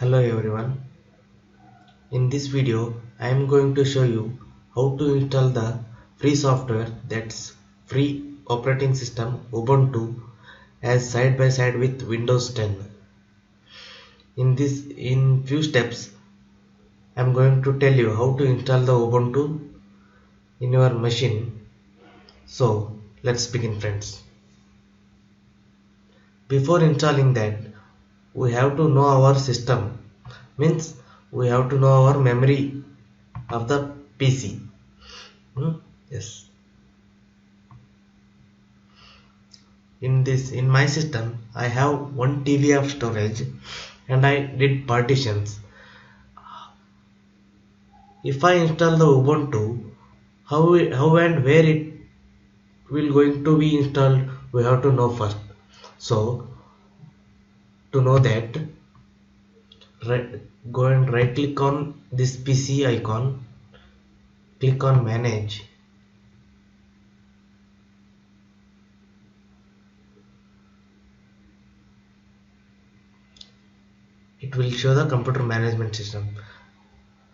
Hello everyone. In this video I am going to show you how to install the free software, that's free operating system Ubuntu, as side by side with Windows 10. In few steps I am going to tell you how to install the Ubuntu in your machine. So let's begin, friends. Before installing that, we have to know our system, means we have to know our memory of the PC. Yes. In my system I have 1 TB of storage and I did partitions. If I install the Ubuntu, how and where it will going to be installed, we have to know first. So to know that, go and right click on this PC icon, click on manage. It will show the computer management system.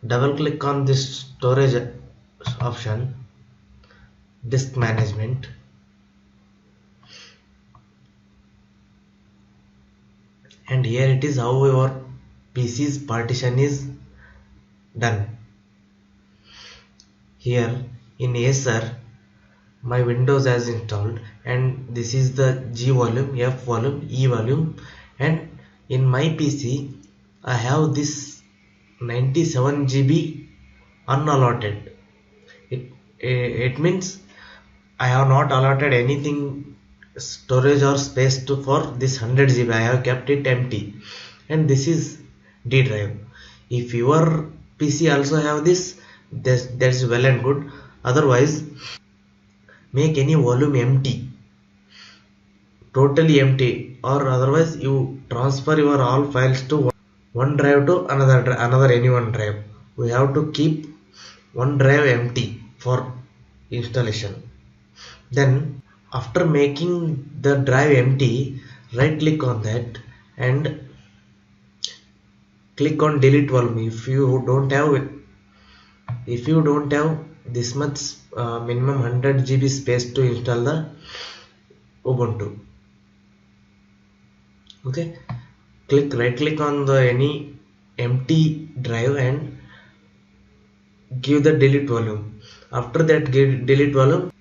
Double click on this storage option, disk management, and here it is how your PC's partition is done. Here in Acer my Windows has installed, and this is the G volume, F volume, E volume, and in my PC I have this 97 GB unallotted. It means I have not allotted anything storage or space for this 100 GB. I have kept it empty, and this is D drive. If your PC also have this, that's well and good. Otherwise, make any volume empty, totally empty, or otherwise you transfer your all files to one drive to another any one drive. We have to keep one drive empty for installation. Then after making the drive empty, right click on that and click on delete volume. If you don't have this much minimum 100 GB space to install the Ubuntu, okay, right click on the any empty drive and give the delete volume. After that, give delete volume,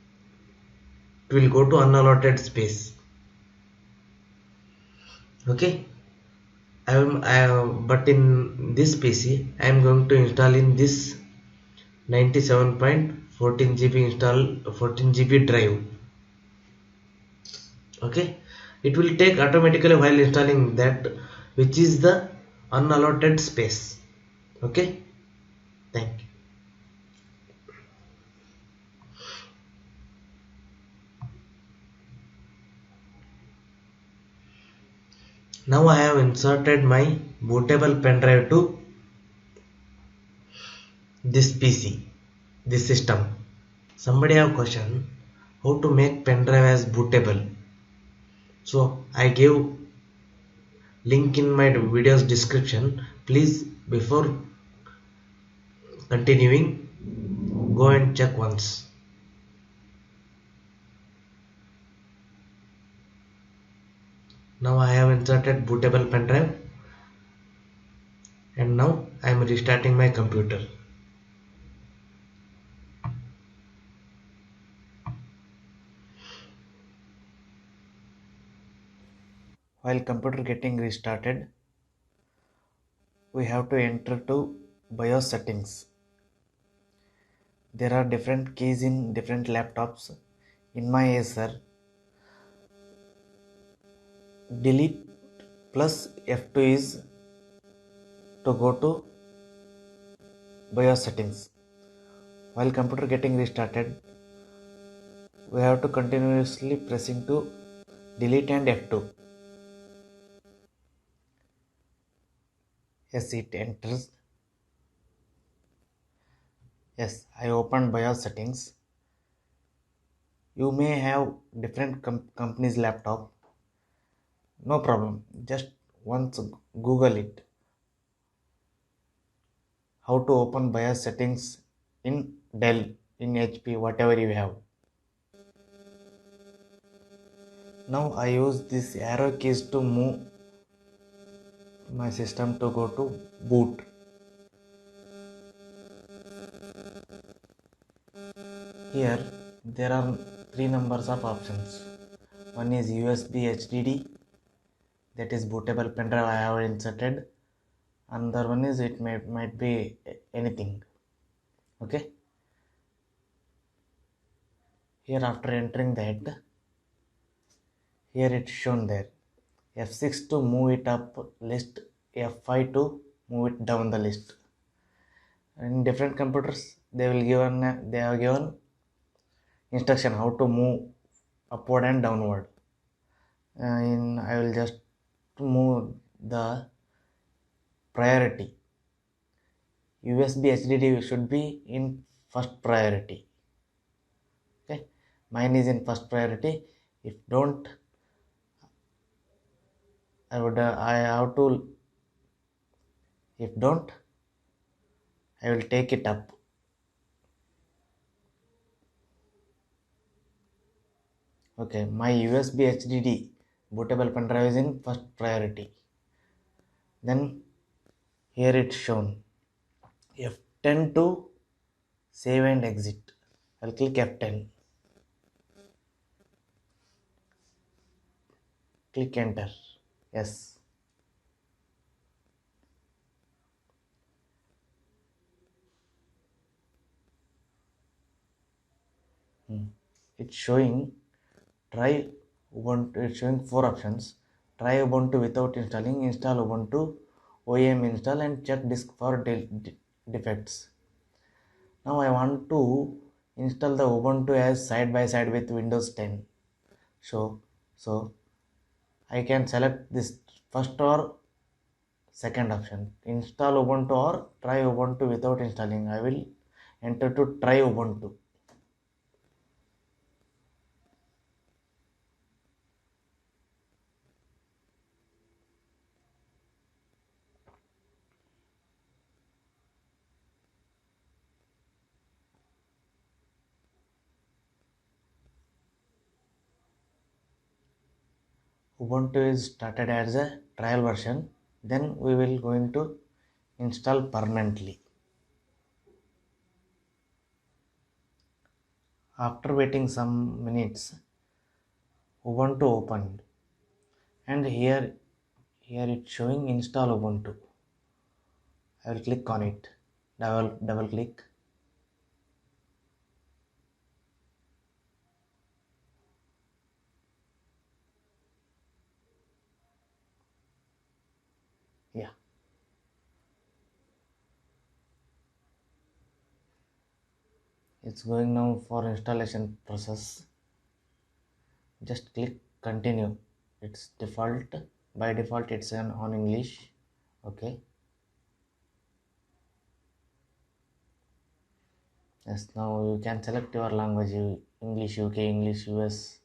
it will go to unallotted space. Okay, but in this PC I am going to install in this 97.14 GB install 14 GB drive. Okay, it will take automatically while installing that, which is the unallotted space. Okay, thank you. Now I have inserted my bootable pen drive to this PC, this system. Somebody have question how to make pen drive as bootable. So I gave link in my video's description. Please, before continuing, go and check once. Now I have inserted bootable pen drive, and now I am restarting my computer. While computer getting restarted, we have to enter to BIOS settings. There are different keys in different laptops. In my Acer, delete plus F2 is to go to BIOS settings. While computer getting restarted, we have to continuously pressing to delete and F2. Yes, it enters. Yes, I opened BIOS settings. You may have different company's laptop. No problem. Just once Google it. how to open BIOS settings in Dell, in HP, whatever you have. Now I use this arrow keys to move my system to go to boot. Here there are three numbers of options. One is USB HDD, that is bootable pendrive I have inserted. Another one is it might be anything. Okay. Here after entering that, here it's shown there. F6 to move it up list, F5 to move it down the list. In different computers, they have given instruction how to move upward and downward. I will just move the priority. USB HDD should be in first priority. Okay, mine is in first priority. If don't, I have to. If don't, I will take it up. Okay, my USB HDD bootable pen drive is in first priority. Then here it's shown F10 to save and exit. I'll click F10. Click enter. Yes. It's showing try Ubuntu. It's showing four options. Try Ubuntu without installing. Install Ubuntu. OEM install and check disk for defects. Now I want to install the Ubuntu as side by side with Windows 10. So I can select this first or second option. Install Ubuntu or try Ubuntu without installing. I will enter to try Ubuntu. Ubuntu is started as a trial version. Then we will going to install permanently. After waiting some minutes, Ubuntu opened, and here it's showing install Ubuntu. I will click on it. Double click. Yeah. It's going now for installation process. Just click continue. It's default. By default it's on English. Okay. Yes, now you can select your language. English UK, English US,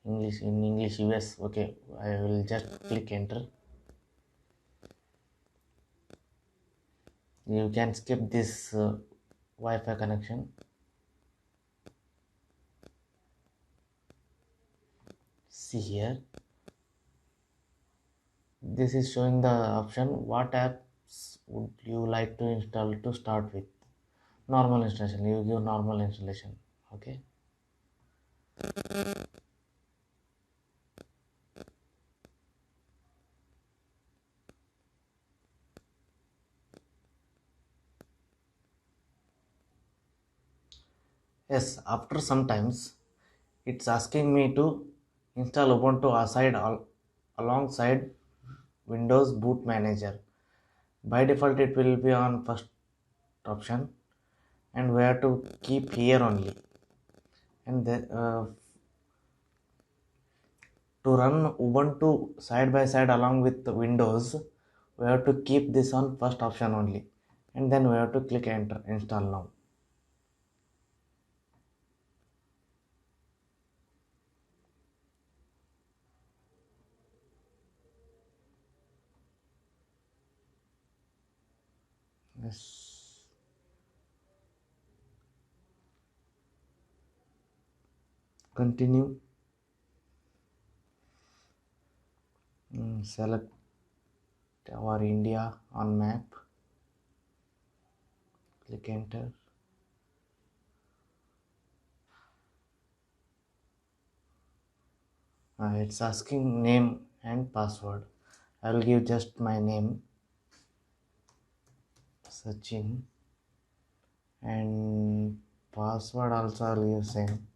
English US. Okay, I will just click enter. You can skip this Wi-Fi connection. See here, this is showing the option what apps would you like to install to start with. Normal installation, you give normal installation. Okay. Yes, after sometimes it's asking me to install Ubuntu alongside Windows Boot Manager. By default it will be on first option, and we have to keep here only. And then to run Ubuntu side by side along with Windows, we have to keep this on first option only, and then we have to click enter, install now. Yes. Continue. Select our India on map. Click enter. It's asking name and password. I will give just my name, Sachin, and password also I will give same.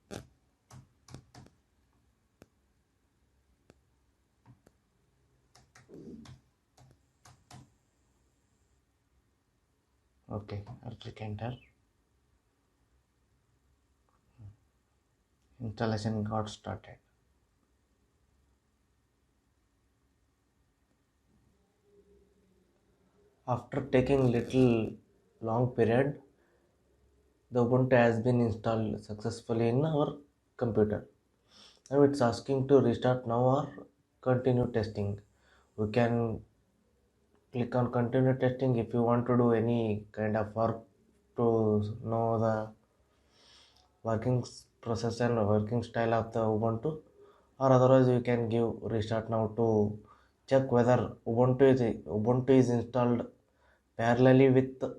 Okay, I'll click enter. Installation got started. After taking little long period, the Ubuntu has been installed successfully in our computer. Now it's asking to restart now or continue testing. We can click on continue testing if you want to do any kind of work to know the working process and working style of the Ubuntu, or otherwise you can give restart now to check whether Ubuntu is installed parallelly with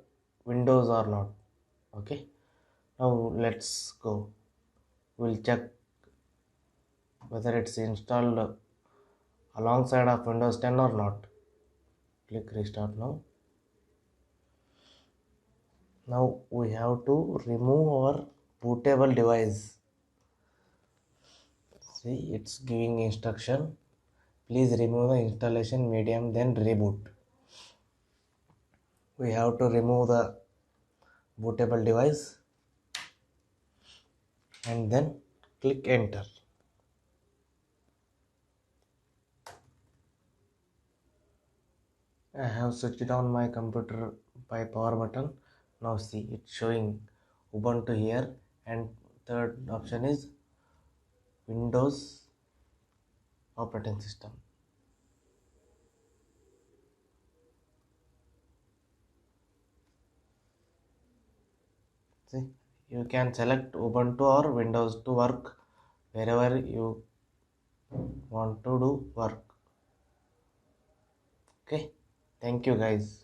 Windows or not. Okay, now let's go. We'll check whether it's installed alongside of Windows 10 or not. Click restart now. Now we have to remove our bootable device. See, it's giving instruction. Please remove the installation medium, then reboot. We have to remove the bootable device and then click enter. I have switched on my computer by power button. Now see, it's showing Ubuntu here, and third option is Windows operating system. See, you can select Ubuntu or Windows to work wherever you want to do work. Okay, thank you guys.